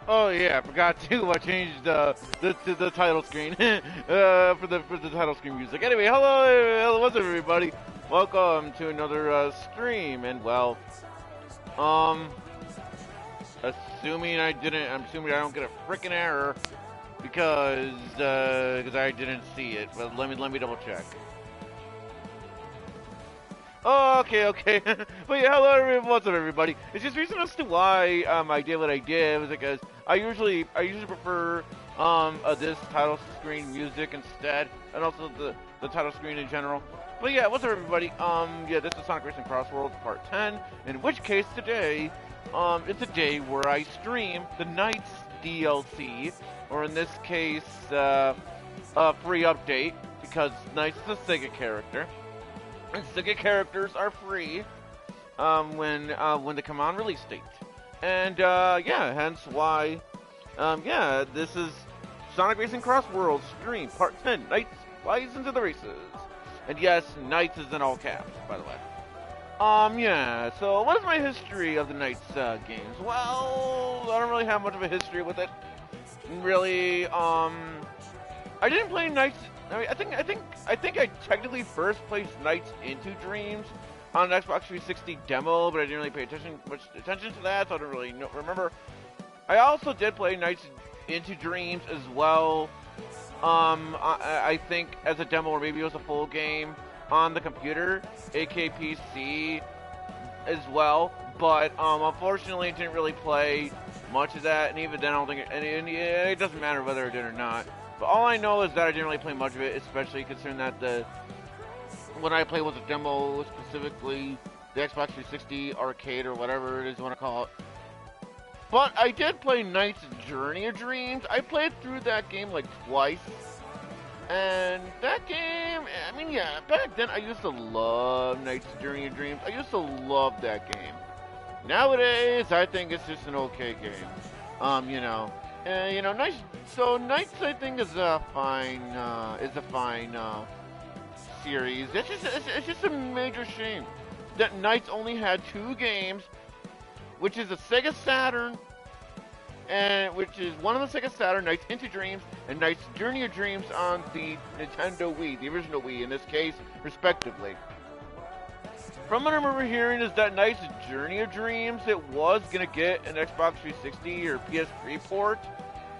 Oh yeah, I forgot to change the title screen for the title screen music. Anyway, hello, what's up, everybody? Welcome to another stream, and well, um, I'm assuming I don't get a freaking error because I didn't see it. But let me double check. Oh, okay. But yeah, hello, what's up, everybody? It's just reason as to why I did what I did was because I usually prefer this title screen music instead, and also the title screen in general. But yeah, what's up, everybody? Yeah, this is Sonic Racing Crossworlds Part 10. In which case today, it's a day where I stream the Knights DLC, or in this case, a free update because Knights is a Sega character. And Sega characters are free when they come on release date. And yeah, hence why yeah, this is Sonic Racing Crossworlds Stream Part 10, Knights Flies into the Races. And yes, Knights is in all caps, by the way. Yeah, so what is my history of the Knights games? Well, I don't really have much of a history with it. Really, I didn't play Knights. I mean, I think I technically first placed Knights into Dreams on an Xbox 360 demo, but I didn't really pay much attention to that, so I don't really remember. I also did play Knights into Dreams as well. I think as a demo, or maybe it was a full game on the computer, aka PC, as well. But unfortunately, it didn't really play much of that, and even then, I don't think it doesn't matter whether it did or not. But all I know is that I didn't really play much of it, especially considering that when I played was a demo, specifically the Xbox 360 arcade or whatever it is you want to call it. But I did play Knight's Journey of Dreams. I played through that game like twice. And that game, I mean, yeah, back then I used to love Knight's Journey of Dreams. I used to love that game. Nowadays, I think it's just an okay game. Knights. So Knights, I think, is a fine series. It's just a major shame that Knights only had two games, which is a Sega Saturn, and which is one of the Sega Saturn, Knights Into Dreams, and Knights Journey of Dreams on the Nintendo Wii, the original Wii in this case, respectively. From what I remember hearing is that Knight's Journey of Dreams, it was gonna get an Xbox 360 or PS3 port,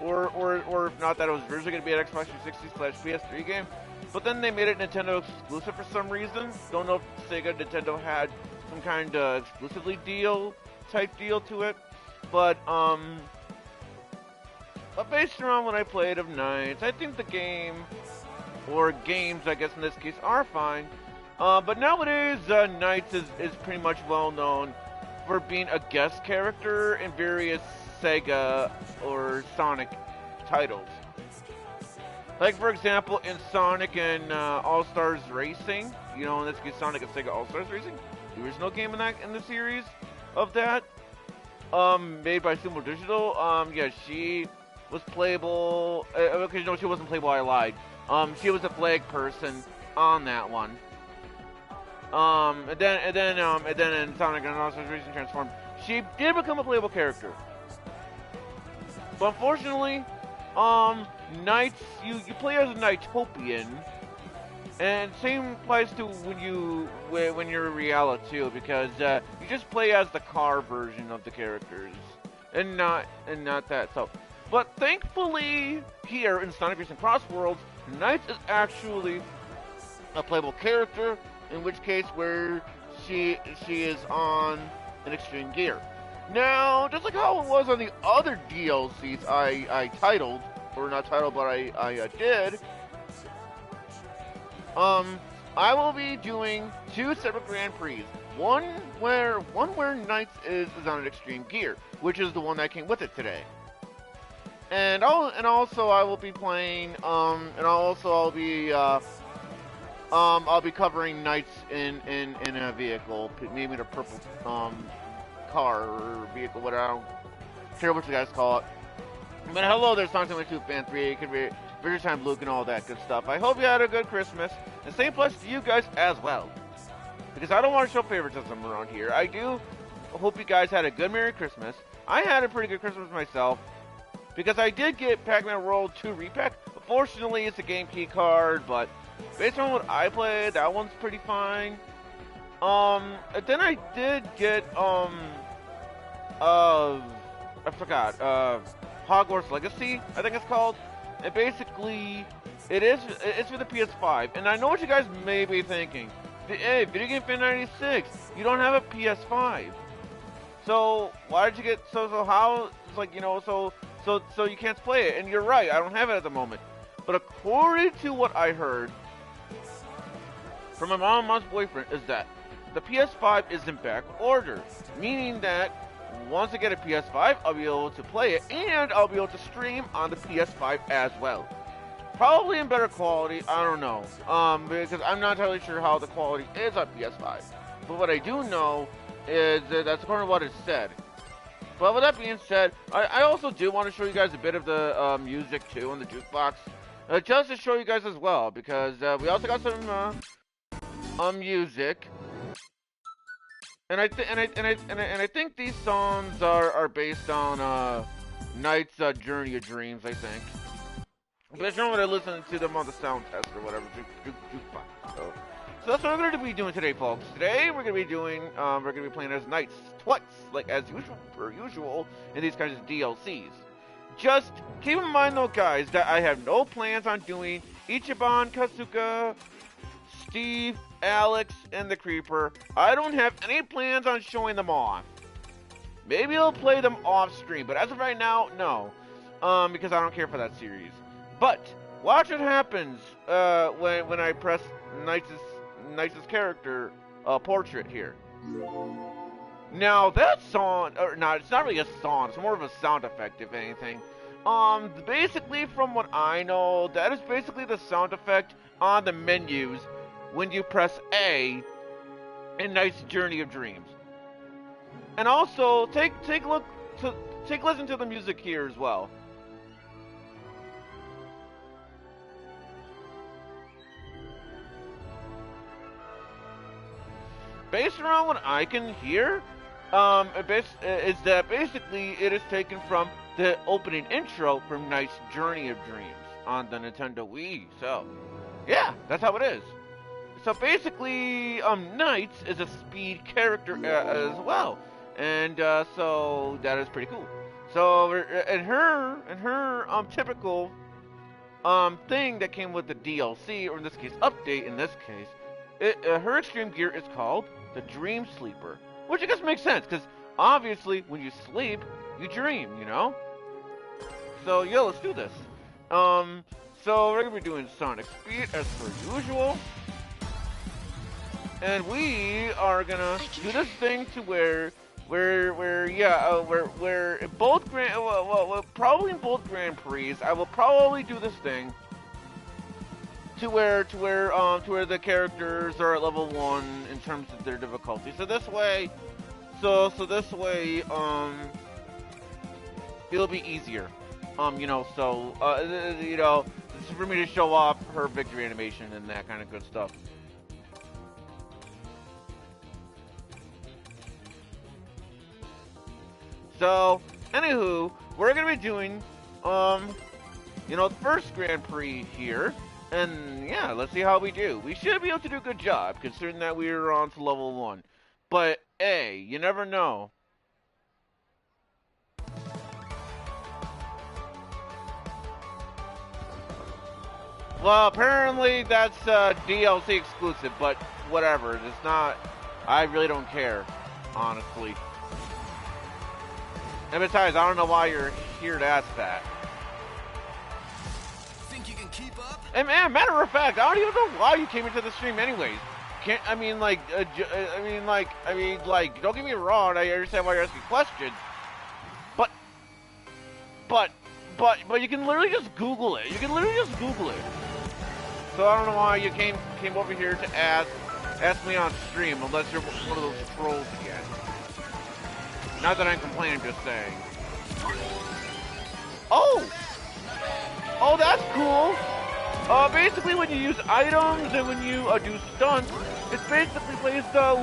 or if not that, it was originally gonna be an Xbox 360/PS3 game. But then they made it Nintendo exclusive for some reason. Don't know if Sega Nintendo had some kind of exclusively type deal to it, but based around what I played of Knights, I think the game, or games, I guess in this case, are fine. But nowadays, Knights is pretty much well known for being a guest character in various Sega or Sonic titles. Like, for example, in Sonic and All-Stars Racing, in this case, Sonic and Sega All-Stars Racing, the original game in the series of that, made by Sumo Digital, yeah, she was playable, okay, no, she wasn't playable, I lied. She was a flag person on that one. And then in Sonic and All-Stars Racing Transformed, she did become a playable character. But unfortunately, Knights, you play as a Knightopian, and same applies to when you're Reala too, because you just play as the car version of the characters, and not that. So, but thankfully here in Sonic Racing Crossworlds, Knights is actually a playable character. In which case, where she is on an extreme gear. Now, just like how it was on the other DLCs I titled, or not titled, but I did, I will be doing two separate Grand Prix. One where Knights is on an extreme gear, which is the one that came with it today. And also I will be playing, I'll be covering Knights in a vehicle, maybe the purple car or vehicle, whatever. I don't care what you guys call it. But hello there, Sonic 72 Fan 3, it could be Victor Time Luke and all that good stuff. I hope you had a good Christmas, and same plus to you guys as well. Because I don't want to show favoritism around here. I do hope you guys had a good Merry Christmas. I had a pretty good Christmas myself. because I did get Pac-Man World 2 repack. Unfortunately, it's a game key card, but based on what I played, that one's pretty fine. Then I did get, I forgot, Hogwarts Legacy, I think it's called. And basically, it's for the PS5. And I know what you guys may be thinking. Hey, Video Game Fan 96, you don't have a PS5. So, why did you get, so how, it's like, you know, so you can't play it. And you're right, I don't have it at the moment. But according to what I heard from my mom's boyfriend is that the PS5 is in back order. Meaning that once I get a PS5, I'll be able to play it, and I'll be able to stream on the PS5 as well. Probably in better quality, I don't know. Because I'm not entirely sure how the quality is on PS5. But what I do know is that that's according to what it said. But with that being said, I also do want to show you guys a bit of the music too on the jukebox. Just to show you guys as well, because we also got some music. And I think these songs are based on Knight's Journey of Dreams, I think. But it's not when I listen to them on the sound test or whatever. So that's what we're going to be doing today, folks. Today we're going to be playing as Knights twice, like as usual in these kinds of DLCs. Just keep in mind though, guys, that I have no plans on doing Ichiban, Kasuga, Steve, Alex, and the Creeper. I don't have any plans on showing them off. Maybe I'll play them off stream, but as of right now, no. Because I don't care for that series. But watch what happens when I press Knight's character portrait here. Now that song, or not, it's not really a song. It's more of a sound effect, if anything. Basically, from what I know, that is basically the sound effect on the menus when you press A in Knight's Journey of Dreams. And also, take listen to the music here as well. Based around what I can hear, is that basically it is taken from the opening intro from Knight's Journey of Dreams on the Nintendo Wii. So, yeah, that's how it is. So basically, Knights is a speed character as well, and so that is pretty cool. So, and her typical thing that came with the DLC, or in this case, update. In this case, her extreme gear is called the Dream Sleeper, which I guess makes sense because obviously when you sleep, you dream, you know. So yeah, let's do this. So we're gonna be doing Sonic Speed as per usual. And we are gonna do this thing to where in both probably in both Grand Prix, I will probably do this thing to where the characters are at level 1 in terms of their difficulty. So this way, it'll be easier. You know, for me to show off her victory animation and that kind of good stuff. So, anywho, we're gonna be doing, the first Grand Prix here, and yeah, let's see how we do. We should be able to do a good job, considering that we are on to level 1. But, hey, you never know. Well, apparently that's DLC exclusive, but whatever. It's not. I really don't care, honestly. And besides, I don't know why you're here to ask that. Think you can keep up? And man, matter of fact, I don't even know why you came into the stream anyways. Don't get me wrong, I understand why you're asking questions. But you can literally just Google it. So I don't know why you came over here to ask me on stream, unless you're one of those trolls again. Not that I'm complaining, just saying. Oh, that's cool. Basically, when you use items and when you do stunts, it basically plays the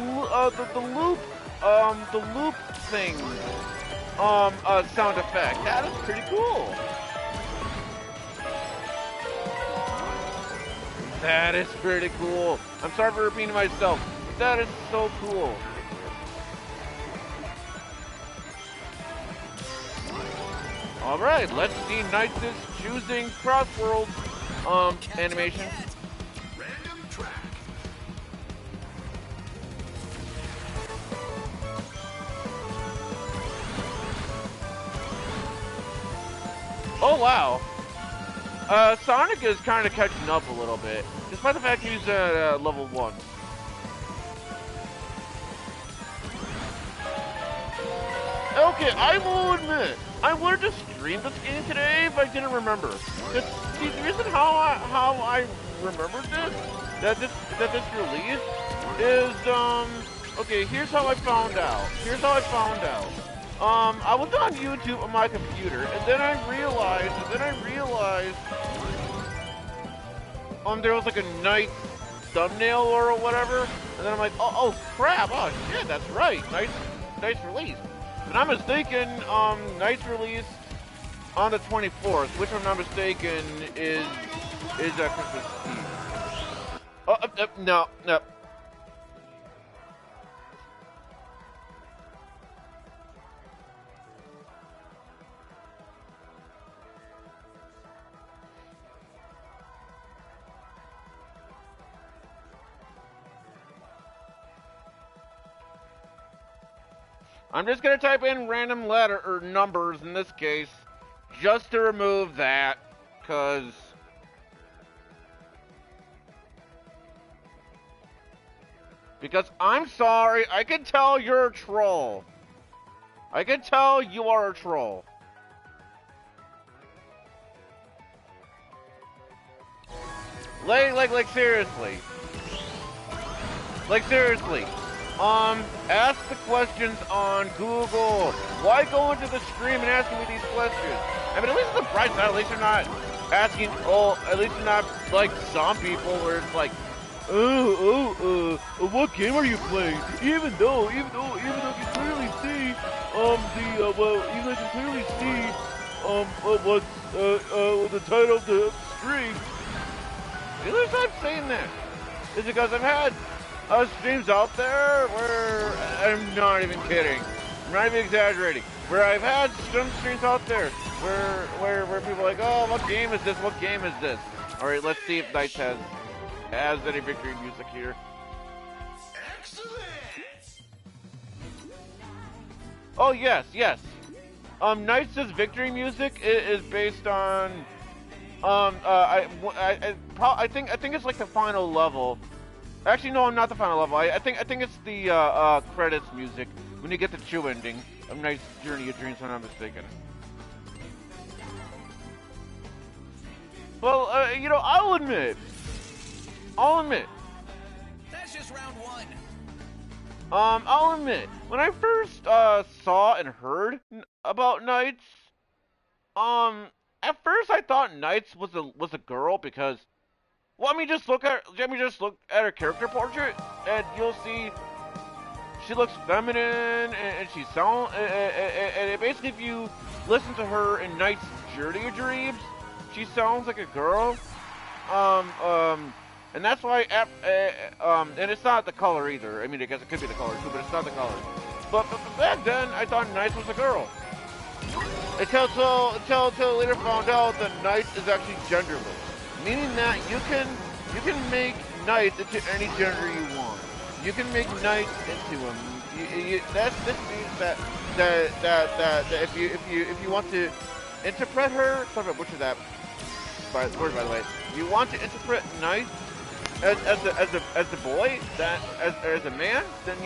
loop thing. sound effect. That is pretty cool. That is pretty cool. I'm sorry for repeating myself, but that is so cool. Alright, let's see Knights is choosing Crossworlds animation. Random track. Oh wow. Sonic is kind of catching up a little bit, despite the fact he's at level 1. Okay, I will admit, I wanted to stream this game today, but I didn't remember. See, the reason how I remembered this, that this release, is, okay, here's how I found out. I was on YouTube on my computer, and then I realized, there was like a Knights thumbnail or whatever, and then I'm like, oh crap, oh shit, that's right, Knights release. And I'm mistaken, Knights release on the 24th, which if I'm not mistaken is Christmas Eve. No. I'm just gonna type in random letter or numbers in this case, just to remove that, because I'm sorry, I can tell you're a troll. I can tell you are a troll. Like seriously. Like seriously. Ask the questions on Google. Why go into the stream and asking me these questions? I mean, at least the bright side, at least you're not asking, at least you're not like some people where it's like, what game are you playing? Even though you can clearly see, what's the title of the stream. The reason I'm saying that is because I've had streams out there where, I'm not even kidding, I'm not even exaggerating, where I've had some streams out there where people are like, oh, what game is this? Alright, let's see if Knights has any victory music here. Excellent. Oh yes. Knights' victory music is based on I think it's like the final level. Actually, no, not the final level. I think it's the credits music when you get the Chew ending of Knight's Journey of Dreams, if I'm not mistaken. Well, I'll admit. That's just round 1. I'll admit, when I first saw and heard about Knights, at first I thought Knights was a girl because, well, just look at her character portrait, and you'll see she looks feminine, and she sounds, and basically if you listen to her in Knight's Journey of Dreams, she sounds like a girl, and that's why, and it's not the color either. I mean, I guess it could be the color too, but it's not the color. But back then, I thought Knights was a girl. Until later found out that Knights is actually genderless, meaning that you can make Knights into any gender you want. You can make Knights into him. This means that if you want to interpret her, sorry about butcher that word by the way. You want to interpret Knights as a boy, as a man, then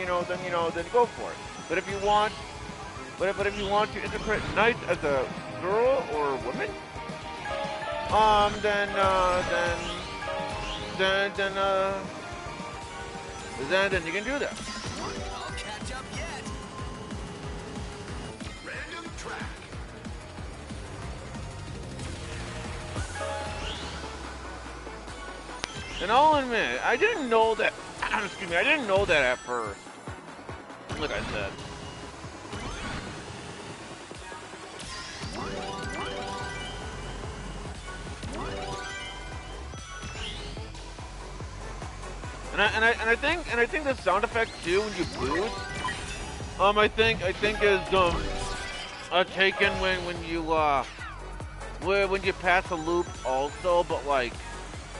go for it. But if you want to interpret Knights as a girl or a woman, then you can do that. I'll catch up yet. Random track. And I'll admit, I didn't know that. Excuse me, I didn't know that at first. Like I said. And I think the sound effect too when you boost, I think is taken when you pass a loop also, but like,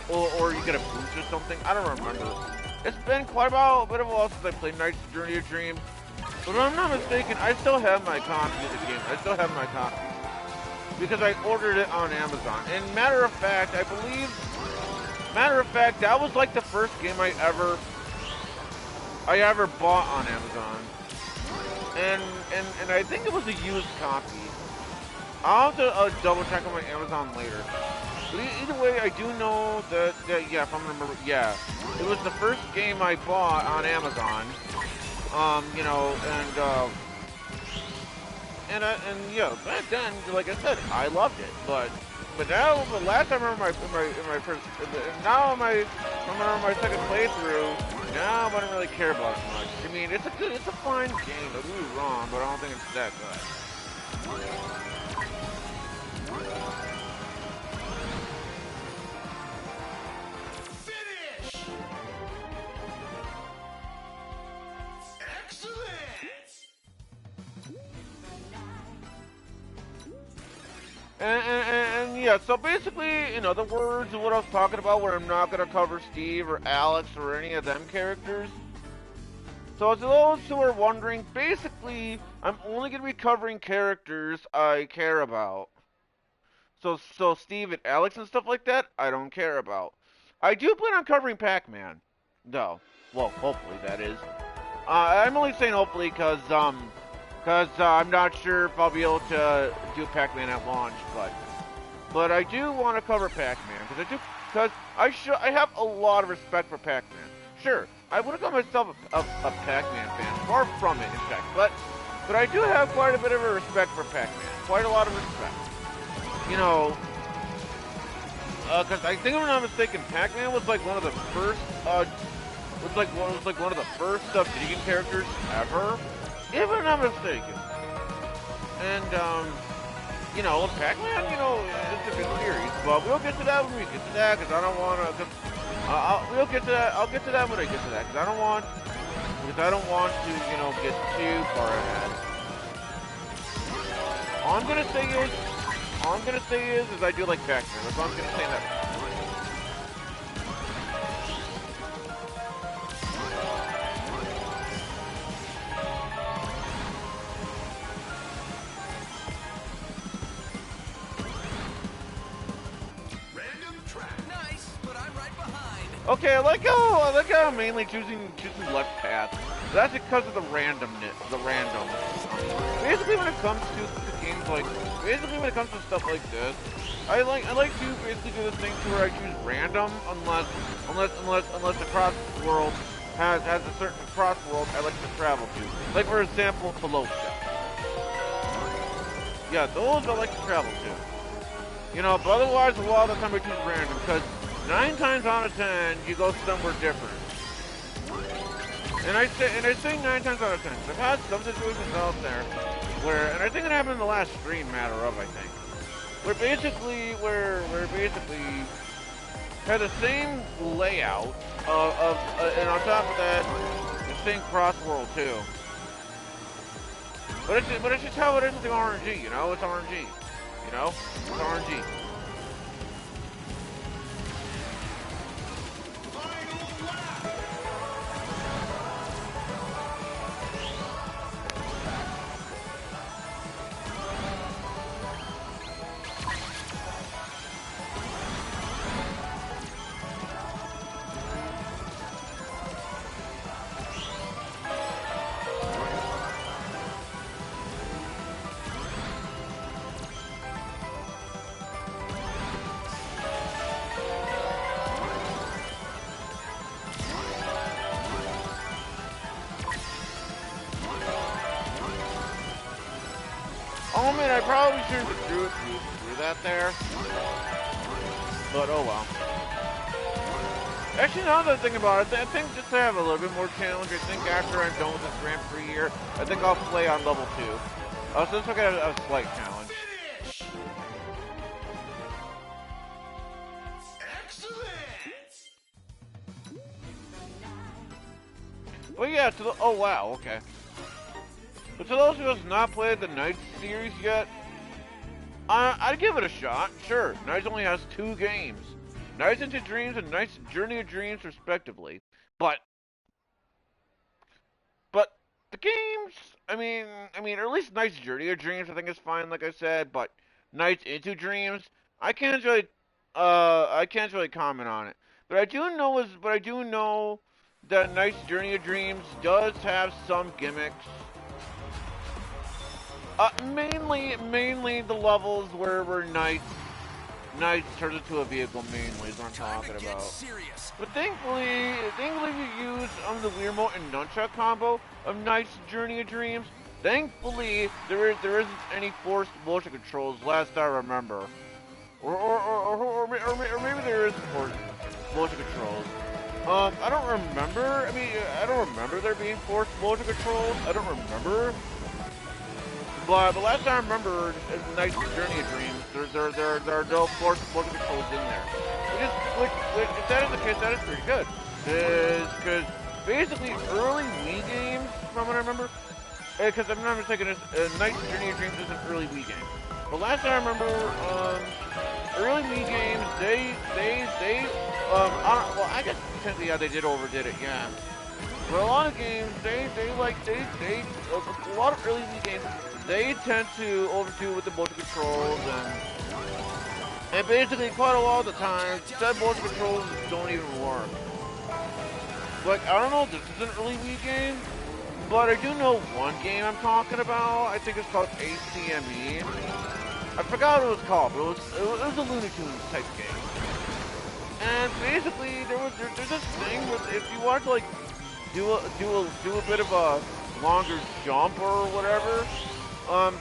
or you get a boost or something. I don't remember. It's been quite a bit of a while since I played Knight's Journey of Dreams, but if I'm not mistaken, I still have my copy of the game. I still have my copy because I ordered it on Amazon. And matter of fact, that was like the first game I ever bought on Amazon, and I think it was a used copy. I'll have to double check on my Amazon later. But either way, I do know that yeah, if I'm gonna remember, yeah, it was the first game I bought on Amazon. You know, and yeah, back then, like I said, I loved it, but last time I remember my first, now my second playthrough, now I don't really care about it much. I mean, it's a fine game. Don't get me wrong, but I don't think it's that good. Finish! Excellent! And yeah, so basically, in other words, what I was talking about, where I'm not gonna cover Steve or Alex or any of them characters. So to those who are wondering, basically, I'm only gonna be covering characters I care about. So Steve and Alex and stuff like that, I don't care about. I do plan on covering Pac-Man, though. Well, hopefully that is. I'm only saying hopefully because I'm not sure if I'll be able to do Pac-Man at launch, but I do want to cover Pac-Man because I have a lot of respect for Pac-Man. Sure, I wouldn't call myself a Pac-Man fan, far from it, in fact, but I do have quite a bit of a respect for Pac-Man, quite a lot of respect. You know, because I think if I'm not mistaken, Pac-Man was like one of the first, one of the first video game characters ever, if I'm not mistaken. And you know, Pac-Man, you know, it's a good series, but we'll get to that when we get to that, because I don't want to. We'll get to that. I'll get to that when I get to that, because I don't want to, you know, get too far ahead. All I'm gonna say is I do like Pac-Man. That's all I'm gonna say in that. Okay, I like how I'm mainly choosing left path. That's because of the randomness, basically, when it comes to games like, when it comes to stuff like this, I like to basically do this thing to where I choose random unless the cross world has a certain cross world I like to travel to. Like for example, Pelosia. Yeah, those I like to travel to. You know, but otherwise, a lot of the time I choose random because 9 times out of 10, you go somewhere different. And I say 9 times out of 10. I've had some situations out there where, and I think it happened in the last stream, matter of, I think, where basically had the same layout and on top of that, the same Crossworld too. But it's just how it is with the RNG, you know? It's RNG. You know? It's RNG. Oh man, I probably shouldn't have threw that there. But oh well. Actually, now that I'm thinking about it, I think just to have a little bit more challenge, I think after I'm done with this Grand Prix year, I think I'll play on level 2. So this will get a slight challenge. Well, yeah, oh wow, okay. But to those of us not played the Knights series yet, I'd give it a shot. Sure, Knights only has 2 games. Knights Into Dreams and Knights Journey of Dreams, respectively. But the games, or at least Knights Journey of Dreams, I think is fine, like I said. But Knights Into Dreams, I can't really comment on it. But I do know that Knights Journey of Dreams does have some gimmicks. Mainly the levels where Knights turns into a vehicle mainly is what I'm talking about. But thankfully we use the Wii Remote and Nunchuck combo of Knight's Journey of Dreams. Thankfully there isn't any forced motion controls, last I remember. Or maybe there is forced motion controls. I don't remember. I don't remember there being forced motion controls. I don't remember. But the last time I remember in Knight's Journey of Dreams, there are no forced motion controls in there. Which, if that is the case, that is pretty good. Because basically early Wii games, from what I remember, because I'm not mistaken, Knight's Journey of Dreams is an early Wii game. But last time I remember, early Wii games, I guess technically, yeah, they overdid it, yeah. But a lot of games, a lot of early Wii games, they tend to overdo with the motion controls, and basically quite a lot of the time, said motion controls don't even work. Like, I don't know if this is an early Wii game, but I do know one game I'm talking about. I think it's called ACME. I forgot what it was called, but it was a Looney Tunes type game. And basically, there's this thing with, if you want to like do a bit of a longer jump or whatever,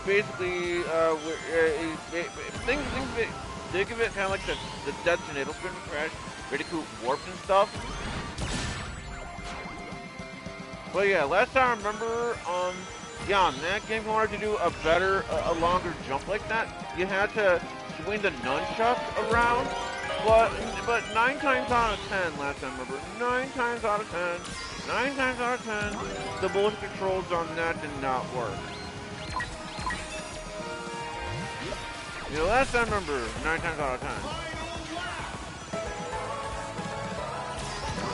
basically, think of it kind of like the Dead Tornado Spin Crash, Bandicoot Warp and stuff. But yeah, last time I remember, yeah, on that game, in order to do a longer jump like that, you had to swing the nunchuck around. But 9 times out of 10, last time I remember, 9 times out of 10, the motion controls on that did not work. You know, last time I remember, 9 times out of 10.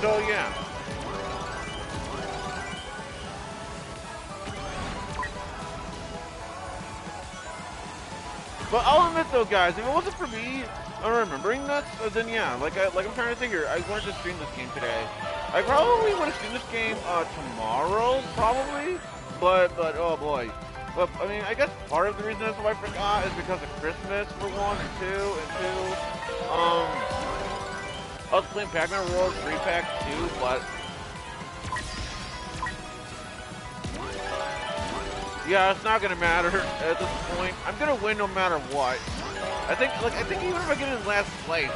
So yeah. But I'll admit though, guys, if it wasn't for me remembering that, then yeah, like I'm trying to figure, I wanted to stream this game today. I probably would have streamed this game tomorrow, probably. But oh boy. But I mean, I guess part of the reason that's why I forgot is because of Christmas for one, and two, I was playing Pac-Man World 3-pack too, but yeah, it's not gonna matter at this point. I'm gonna win no matter what. I think even if I get in last place,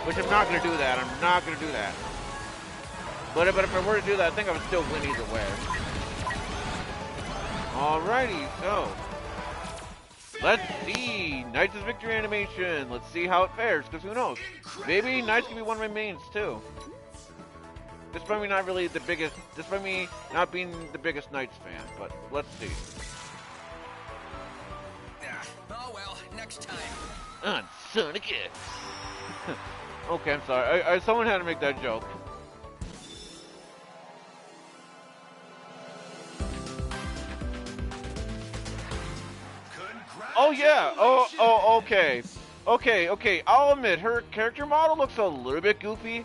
which I'm not gonna do that. I'm not gonna do that. But if I were to do that, I think I would still win either way. Alrighty, so let's see Knights' victory animation. Let's see how it fares, because who knows? Maybe Knights can be one of my mains too. Despite me not really the biggest, despite me not being the biggest Knights fan, but let's see. Oh well, next time. On Sonic X. Okay, I'm sorry. Someone had to make that joke. Oh yeah. Oh, okay. Okay. I'll admit, her character model looks a little bit goofy.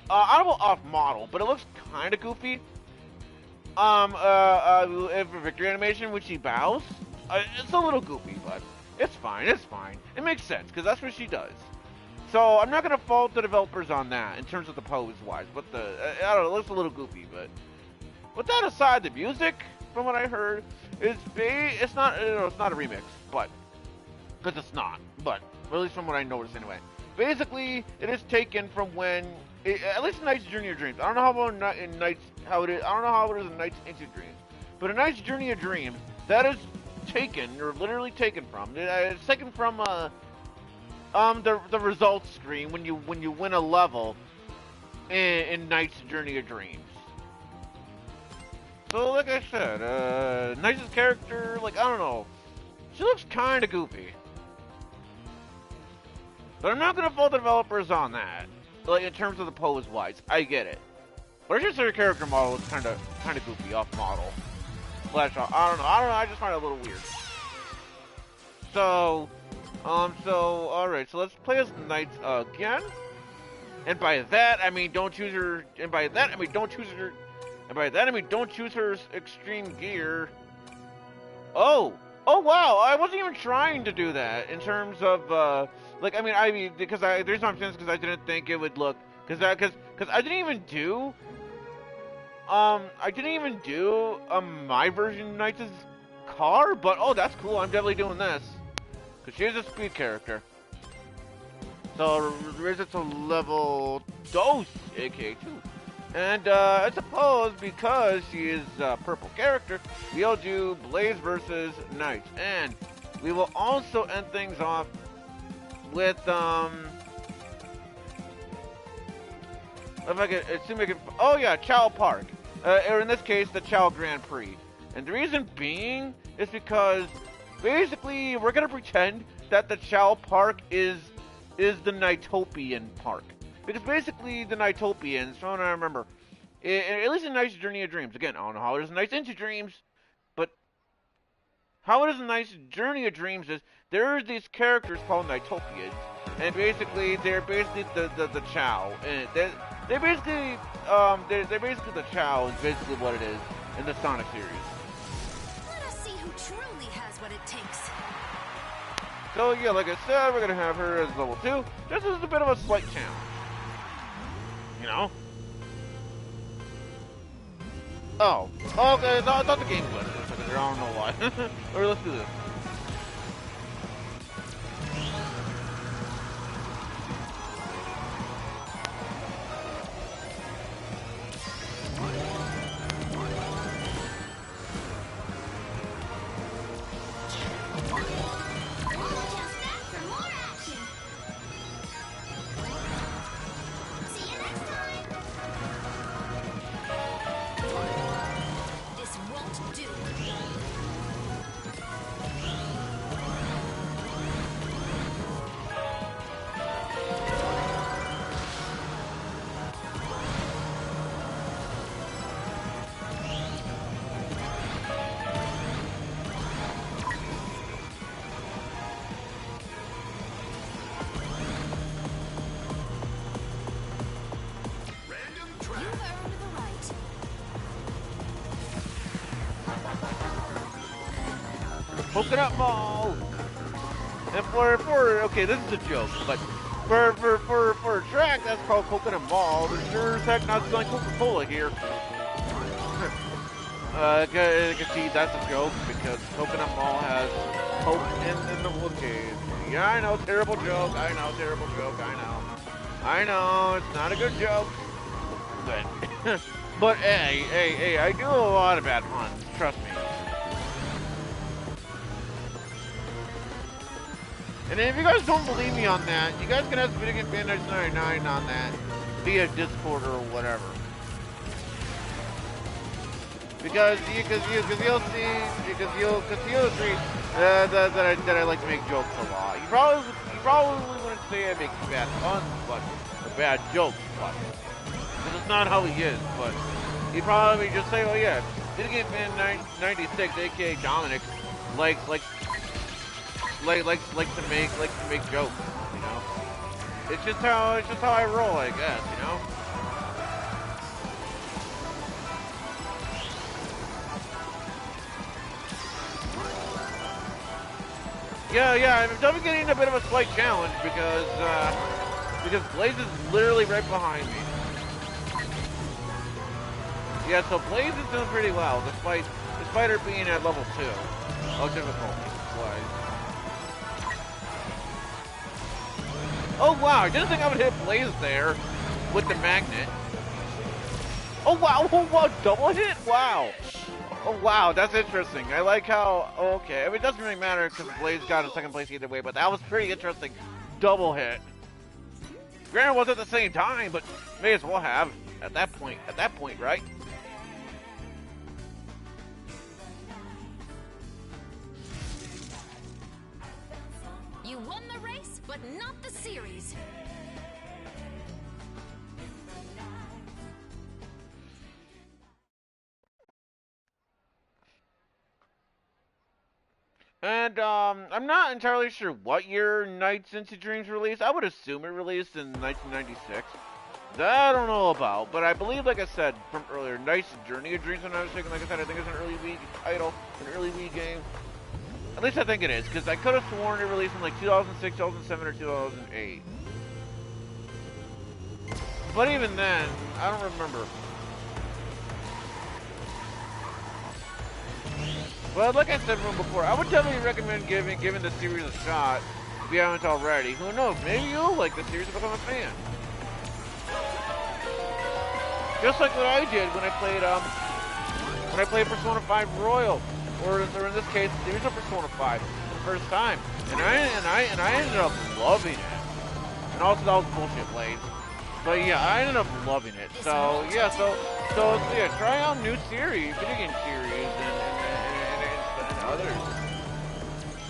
I don't know off model, but it looks kind of goofy. For victory animation, when she bows, it's a little goofy, but it's fine. It makes sense, because that's what she does. So, I'm not going to fault the developers on that, in terms of the pose-wise, but I don't know, it looks a little goofy, but with that aside, the music, from what I heard, it's not a remix, but, because it's not, but, at least from what I noticed anyway. Basically, it is taken from when, at least in Knight's Journey of Dreams. I don't know how about in Knight's, how it is. I don't know how it is in Knight's Into Dreams. But in Knight's Journey of Dreams, that is taken, or literally taken from. It's taken from the results screen when you win a level in Knight's Journey of Dreams. So, like I said, Knight's character, like, I don't know. She looks kind of goofy. But I'm not going to fault the developers on that. Like, in terms of the pose-wise. I get it. But it's just her character model is kind of goofy, off-model. Flash off. I don't know. I just find it a little weird. So, alright. So let's play as Knights again. And by that, I mean don't choose her. And by that, I mean don't choose her. And by that, I mean don't choose her extreme gear. Oh wow! I wasn't even trying to do that in terms of like I mean because the reason I'm saying this because I didn't think it would look because I didn't even do my version of Knight's car, but oh that's cool. I'm definitely doing this because she's a speed character. So raise it to level dos, aka 2. And I suppose because she is a purple character, we'll do Blaze versus Knight. And we will also end things off with if I could assume I could, oh yeah, Chow Park. Or in this case the Chow Grand Prix. And the reason being is because basically we're gonna pretend that the Chow Park is the Nightopian Park. Because basically the Nightopians, from what I remember, at least in Knight's Journey of Dreams, again, I don't know how it is in Knight's Into Dreams, but how it is in Knight's Journey of Dreams is, there are these characters called Nightopians, and basically, they're basically the Chow, and they're basically the Chow is basically what it is in the Sonic series. Let us see who truly has what it takes. So yeah, like I said, we're gonna have her as level 2, just as a bit of a slight challenge. You know? Oh. Okay, I thought the game glitched for a second there, I don't know why. Alright, let's do this. Coconut Mall! And for okay, this is a joke, but for a track that's called Coconut Mall, they're sure as heck not selling Coca-Cola here. You can see that's a joke because Coconut Mall has Coke in the okay. Yeah, I know, terrible joke. I know, terrible joke. I know, it's not a good joke. But hey, I do a lot of bad puns. Trust me. And if you guys don't believe me on that, you guys can ask Video Game Bandits 99 on that via Discord or whatever. Because you'll see that I like to make jokes a lot. You probably wouldn't say I make bad puns, but or bad jokes, but because it's not how he is. But he'd probably just say, "Oh yeah, Video Game Fan 96, aka Dominic, likes to make jokes, you know. It's just how I roll, I guess, you know. Yeah, I'm definitely getting a bit of a slight challenge because Blaze is literally right behind me. Yeah, so Blaze is doing pretty well, despite her being at level 2. Oh, difficulty-wise. Oh wow, I didn't think I would hit Blaze there with the magnet. Oh wow, double hit? Wow. Oh wow, that's interesting. I like how, okay, I mean, it doesn't really matter because Blaze got in second place either way, but that was pretty interesting. Double hit. Granted, it wasn't at the same time, but may as well have at that point, right? but not the series. And I'm not entirely sure what year Nights into Dreams released. I would assume it released in 1996. That I don't know about, but I believe, like I said from earlier, Nights Journey of Dreams, when I was thinking, like I said, I think it's an early Wii title, an early Wii game. At least I think it is, because I could have sworn it released in like 2006, 2007, or 2008. But even then, I don't remember. But like I said from before, I would definitely recommend giving the series a shot if you haven't already. Who knows? Maybe you'll like the series and become a fan. Just like what I did when I played Persona 5 Royal, or in this case, the series of Persona 5 for the first time, and I ended up loving it. And also that was bullshit Blades. But yeah, I ended up loving it. So yeah, so yeah, try out new series, video game series, and others.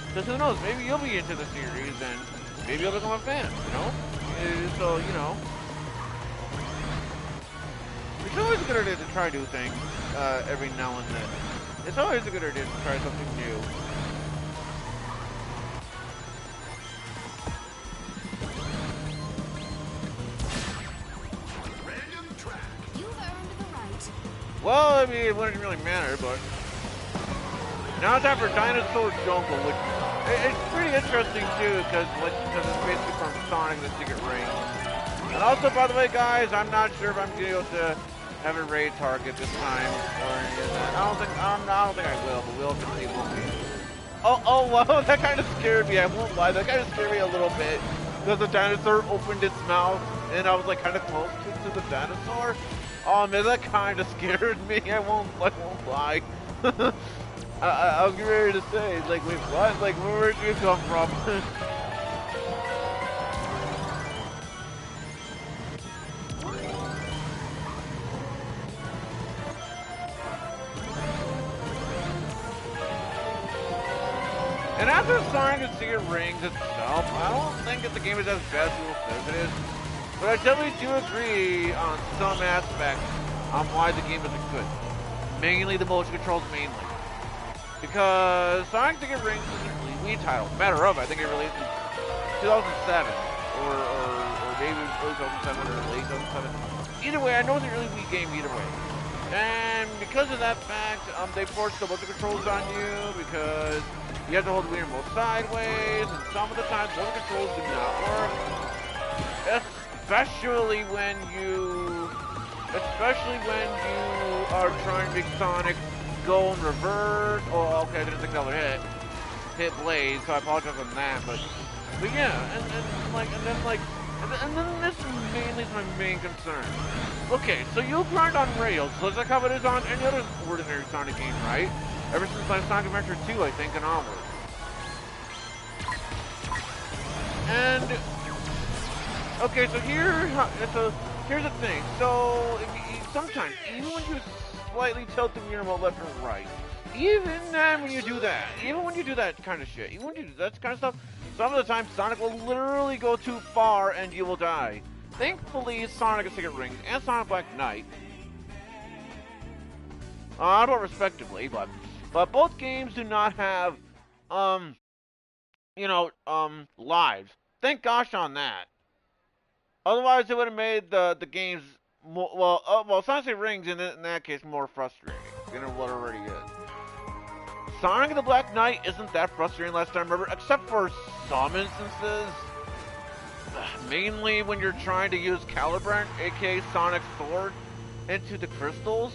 Because who knows, maybe you'll be into the series and maybe you'll become a fan, you know? So, you know. It's always a good idea to try new things every now and then. It's always a good idea to try something new. Random track. You've earned the right. Well, I mean, it wouldn't really matter, but now it's time for Dinosaur Jungle, which it's pretty interesting too, because it's basically from Sonic the Secret Rings. And also, by the way, guys, I'm not sure if I'm gonna be able to have a raid target this time or any of that. I don't think I will, but we'll have to see. Won't we? Oh, wow, that kind of scared me. I won't lie, that kind of scared me a little bit because the dinosaur opened its mouth and I was like kind of close to the dinosaur. Oh man, that kind of scared me. I won't lie. I was ready to say, like, wait, what? Like, where'd you come from? And after Sonic the Secret Rings itself, I don't think that the game is as bad as people says it is. But I definitely do agree on some aspects on why the game isn't good. Mainly the motion controls, mainly. Because Sonic the Secret Rings is a Wii title. Matter of, I think it released in 2007. Or maybe early 2007 or late 2007. Either way, I know it's an early Wii game either way. And because of that fact, they forced the motion controls on you because you have to hold the Wii remote sideways, and some of the times motion controls do not work. Especially when you are trying to make Sonic go in reverse. Oh, okay, I didn't think that would hit Blaze, so I apologize on that. But yeah, and then this mainly is my main concern. Okay, so you grind on rails, just like how it is on any other ordinary Sonic game, right? Ever since like Sonic Adventure 2, I think, and onward. And okay, so here's the thing. So sometimes, even when you slightly tilt the Wii remote left or right, even then when you do that kind of shit, even when you do that kind of stuff, some of the time Sonic will literally go too far and you will die. Thankfully, Sonic the Secret Rings and Sonic Black Knight, I don't respectively, but both games do not have, lives. Thank gosh on that. Otherwise, it would have made the games more, Sonic the Rings in that case more frustrating than what it already is. Sonic the Black Knight isn't that frustrating last time, remember, except for some instances. Mainly when you're trying to use Caliburn, aka Sonic's sword, into the crystals.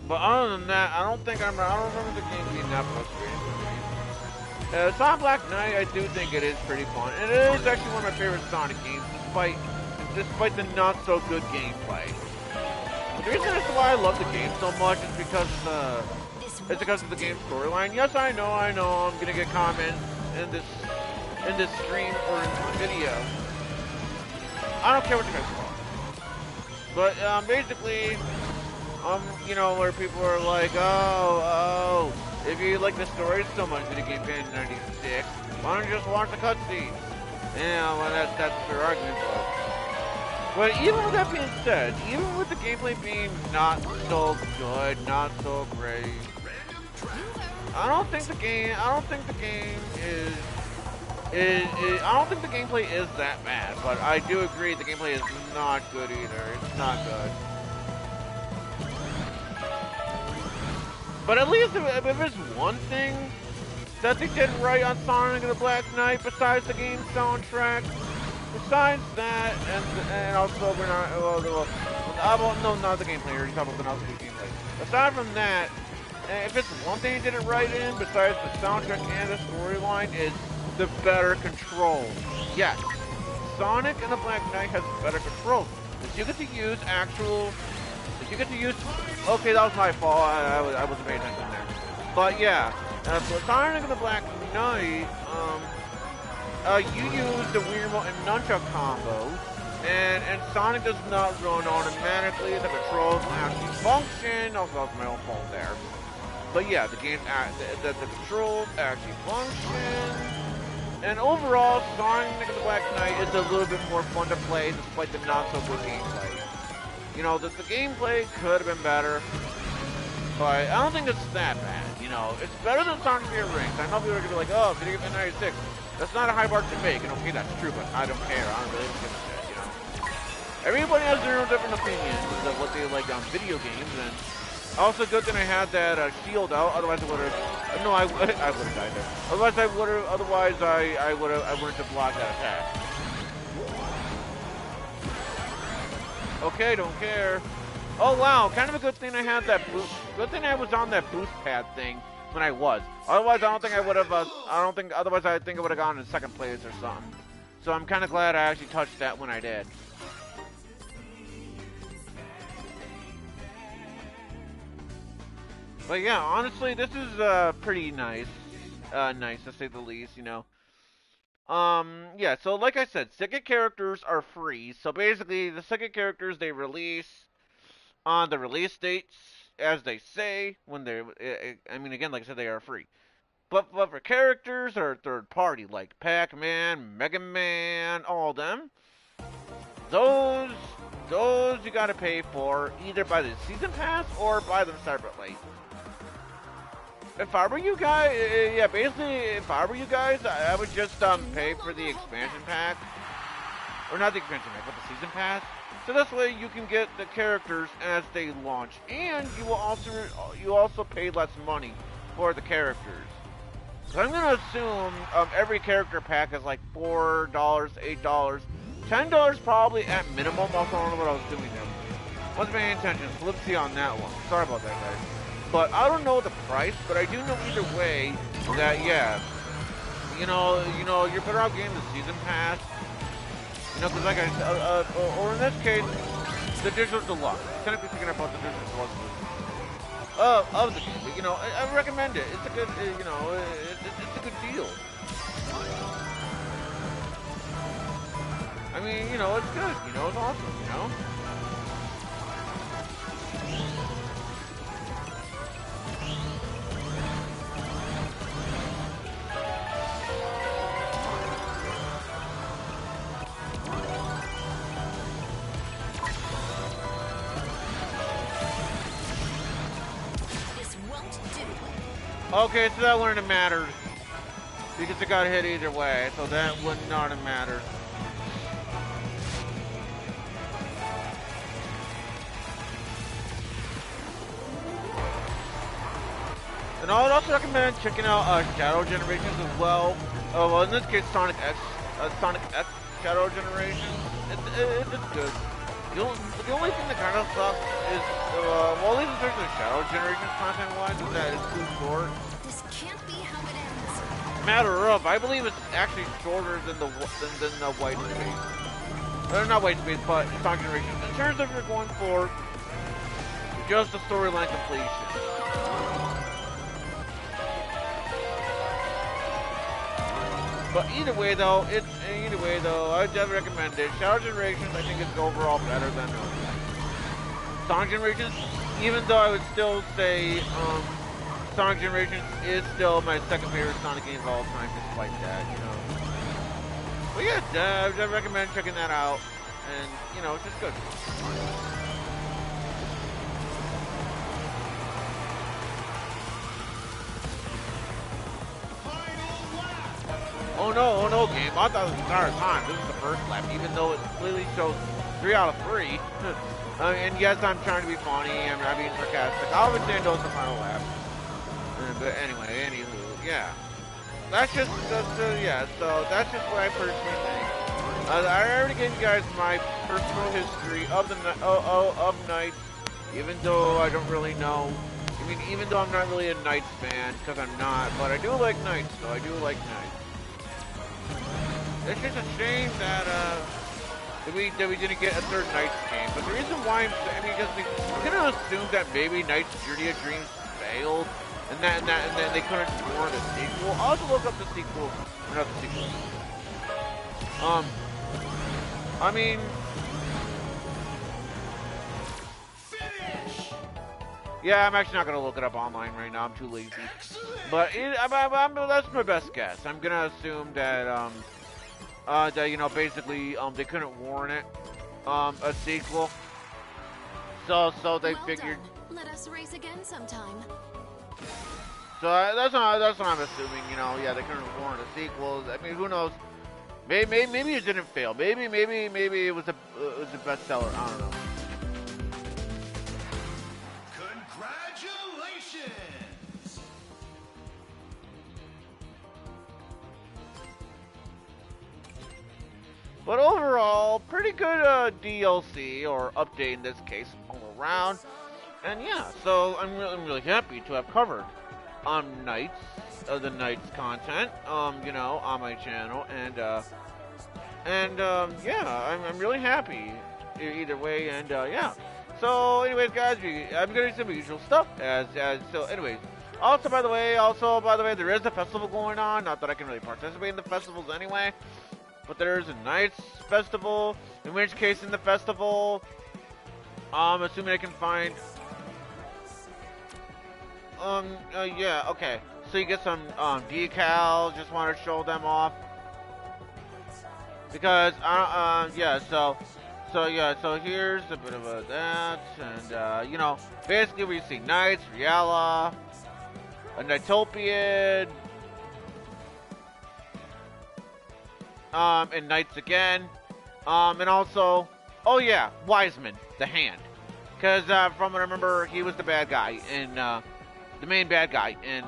But other than that, I don't remember the game being that frustrating for me. Sonic Black Knight, I do think it is pretty fun. And it is actually one of my favorite Sonic games, despite the not so good gameplay. But the reason as to why I love the game so much is because of the game's storyline. Yes, I know, I'm gonna get comments in this stream or in this video. I don't care what you guys call it. But basically, where people are like, oh, if you like the story so much, Video Game Fan 96, why don't you just watch the cutscenes? Yeah, well, that's a fair argument, but even with that being said, even with the gameplay being not so good, not so great, I don't think the game I don't think the gameplay is that bad, but I do agree the gameplay is not good either. It's not good. But at least if there's one thing that they did right on Sonic and the Black Knight, besides the game soundtrack, besides that, and also we're not, no, not the gameplay, you're talking about the gameplay. Aside from that, if it's one thing they did it right in, besides the soundtrack and the storyline, is the better control. Yes, Sonic and the Black Knight has better control. If you get to use okay, that was my fault. I wasn't paying attention there. But yeah, for Sonic and the Black Knight, you use the Wii Remote and Nunchuck combo, and Sonic does not run automatically. The controls actually function. Also, that's my own fault there. But yeah, the controls actually function. And overall, Sonic and the Black Knight is a little bit more fun to play despite the not so good gameplay. You know, the gameplay could have been better, but I don't think it's that bad. You know, it's better than Sonic Fear Rings. I know people are going to be like, oh, Video Game 96. That's not a high bar to make. And okay, that's true, but I don't care. I don't really give a shit, you know. Everybody has their own different opinions of what they like on video games, and also good thing I had that shield out, otherwise I would have, no, I would have died there. Otherwise I wouldn't have blocked that attack. Okay, don't care. Oh wow, kind of a good thing I had that boost. Good thing I was on that boost pad thing when I was. Otherwise, I don't think I would have. Otherwise, I think I would have gone in second place or something. So I'm kind of glad I actually touched that when I did. But yeah, honestly, this is pretty nice. Nice to say the least, you know. Yeah, so like I said, second characters are free. So basically, the second characters they release on the release dates, as they say, when they're, I mean, again, like I said, they are free. But for characters that are third party, like Pac-Man, Mega Man, all of them, those you gotta pay for either by the season pass or buy them separately. If I were you guys, yeah, basically, if I were you guys, I would just pay for the expansion pack, or not the expansion pack, but the season pass. So this way you can get the characters as they launch, and you will also pay less money for the characters. So I'm gonna assume every character pack is like $4, $8, $10 probably at minimum. Also, I don't know what I was doing there. Wasn't paying attention. So let's see on that one. Sorry about that, guys. But I don't know the price, but I do know either way that, yeah, you know, you're better off getting the season pass, you know, because like I said, or in this case, the digital deluxe. Kind of be thinking about the digital deluxe of the game, but, you know, I recommend it. It's a good, you know, it's a good deal. I mean, you know, it's good, you know, it's awesome, you know. Okay, so that wouldn't have mattered, because it got hit either way, so that would not have mattered. And I would also recommend checking out Shadow Generations as well. Well, in this case, Sonic X Shadow Generations. It's good. The only thing that kind of sucks is, well, at least in terms of Shadow Generations content-wise, is that it's too short. This can't be how it ends. Matter of, I believe it's actually shorter than the White Space. Or not White Space, but Sonic Generations. In terms of you're going for just the storyline completion. But either way, though, I would definitely recommend it. Shadow Generations, I think, is overall better than Sonic Generations. Even though I would still say Sonic Generations is still my second favorite Sonic game of all time, despite that, you know. But yeah, I recommend checking that out. And, you know, it's just good. Oh no, game. I thought it was the entire time. This is the first lap, even though it clearly shows 3 out of 3. And yes, I'm trying to be funny. I'm not being sarcastic. I'll understand those the final lap. But anyway, anywho, yeah. That's just, yeah, so that's just what I personally think. I already gave you guys my personal history of the of Knights, even though I don't really know. I mean, even though I'm not really a Knights fan, because I'm not, but I do like Knights, so I do like Knights. It's just a shame that we didn't get a third Knights game. But the reason why I'm gonna assume that maybe Knights Journey of Dreams failed, and then they couldn't warrant a sequel. I'll have to look up the sequel, not the sequel. I mean, yeah, I'm actually not gonna look it up online right now. I'm too lazy. But that's my best guess. I'm gonna assume that that, you know, basically they couldn't warrant it a sequel. So they figured. Done. Let us race again sometime. So that's what I'm assuming. You know, yeah, they couldn't warrant a sequel. I mean, who knows? Maybe it didn't fail. Maybe it was a bestseller. I don't know. Congratulations! But overall, pretty good DLC or update in this case all around. And yeah, so I'm really happy to have covered Knights, the Knights content, you know, on my channel, and yeah, I'm really happy either way, and yeah. So anyways, guys, I'm gonna do some usual stuff so anyways. Also by the way, there is a festival going on. Not that I can really participate in the festivals anyway, but there's a Knights festival. In which case, in the festival, assuming I can find. Yeah, okay. So you get some decals. Just want to show them off because yeah. So here's a bit of that, and you know, basically we see Knights, Riala, a Knightopian, and Knights again, and also, oh yeah, Wiseman, the Hand, because from what I remember, he was the bad guy in the main bad guy in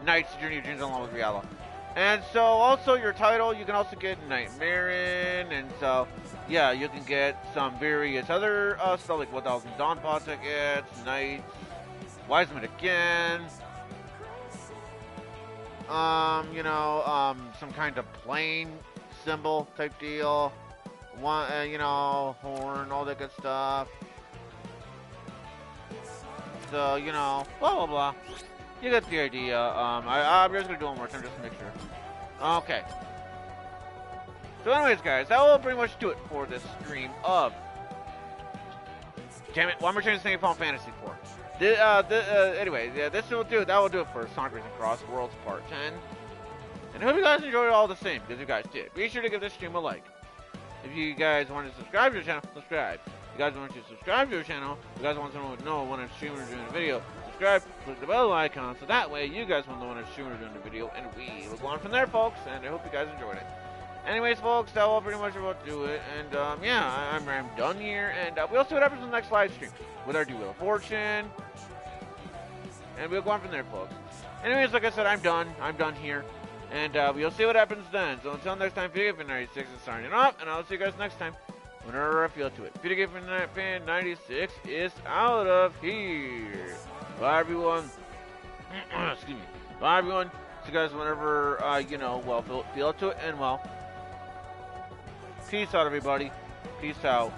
Knights Journey of Dreams along with Riala. And so also your title, you can also get Knight Marin, and so yeah, you can get some various other stuff like 1000 Dawn Pod tickets, Knights, Wiseman again, you know, some kind of plane symbol type deal, you know, horn, all that good stuff. So, you know, blah blah blah. You get the idea. I'm just gonna do one more time just to make sure. Okay. So anyways, guys, that will pretty much do it for this stream of... Damn it, why am I trying to say Final Fantasy 4? Anyway, yeah, that will do it for Sonic Racing Crossworlds Part 10. And I hope you guys enjoyed it all the same, because you guys did. Be sure to give this stream a like. If you guys want to subscribe to the channel, subscribe. If you guys want to subscribe to the channel, if you guys want to know when I'm streaming or doing a video, subscribe, click the bell icon, so that way you guys will know when I'm streaming or doing a video, and we will go on from there, folks, and I hope you guys enjoyed it. Anyways, folks, that will pretty much about do it, and yeah, I'm done here, and we'll see what happens in the next live stream with our Wheel of Fortune, and we'll go on from there, folks. Anyways, like I said, I'm done here, and we'll see what happens then. So until next time, Video Game Fan 96 is signing off, and I'll see you guys next time whenever I feel to it. Video Game Fan 96 is out of here. Bye, everyone. Excuse me. Bye, everyone. See you guys whenever you know, well, feel to it, and well. Peace out, everybody. Peace out.